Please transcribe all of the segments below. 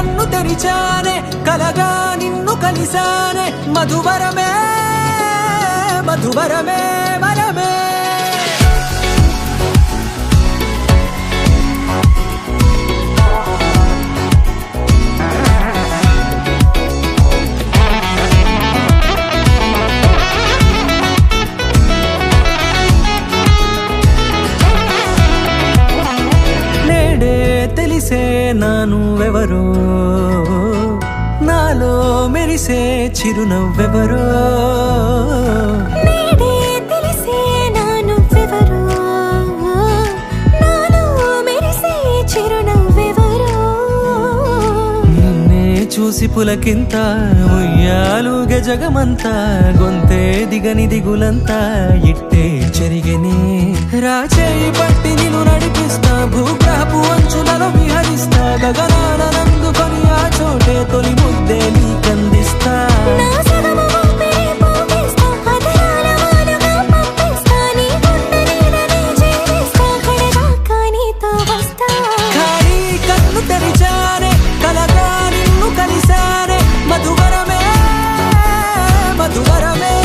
కన్ను తెరిచానే కలగా నిన్ను కలిసానే మధువరమే మధువరమే వరమే తెలిసే నానువెవరో నాలో మెరిసే చిరునవ్వెవరో నేడే తెలిసే నానువెవరో నాలో మెరిసే చిరునవ్వెవరో నిన్నే చూసి పులకింత ఉయ్యాలుగే జగమంతా గొంతే దిగని దిగులంతా ఇట్టే చెరిగెనే రాచేయి పట్టి నిన్ను నడిపిస్తా భూగ్రహపు అంచులలో విహరిస్తా గగనాన నందుకొని ఆ చోటే తొలి ముద్దే నీకందిస్తా నా సగము ఊపిరి పోగేస్తా అదరాల వానగా పంపిస్తా నీ గుండె నీడనే చేరిస్తా కడదాకా నీతో వస్తా ఖాళీ కన్ను తెరిచానే కలగా నిన్ను కలిసానే మధువరమే మధువరమే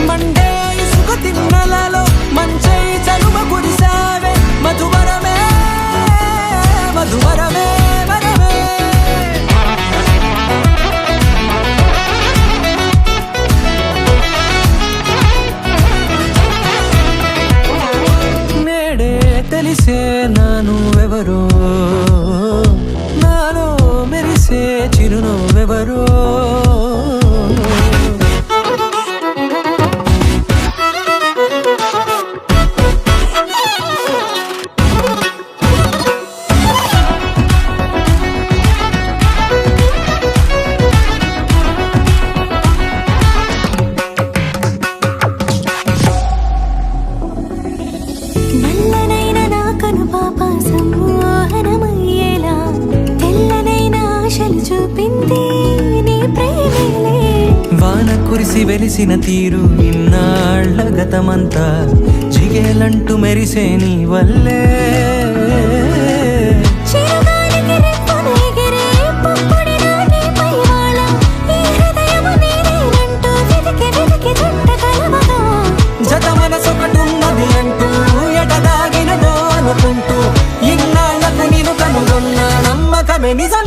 మండే ఇసుక తిన్నలలో మంచై చలువ కురిసావే మధువరమే మధువరమే వరమే నేడే తెలిసే నానువెవరో నాలో మెరిసే చిరునవ్వెవరో నల్లనైన నా కనుపాప సమ్మోహనమయ్యేలా తెల్లనైన ఆశలు చూపింది నీ ప్రేమేలే వాన కురిసి వెలిసిన తీరు ఇన్నాళ్ల గతమంతా జిగేలంటూ మెరిసే నీ వల్లే చిరుగాలికి రెప్పను ఎగిరే పుప్పొడిన నీపై వాళ ఈ హృదయము నీదేనంటూ వెతికి వెతికి జంట కలవగా జత మనసొకటున్నది అంటూ ఎటదాగినదో అనుకుంటూ ఇన్నాళ్లకు నేను కనుగొన్న నమ్మకమే నిజం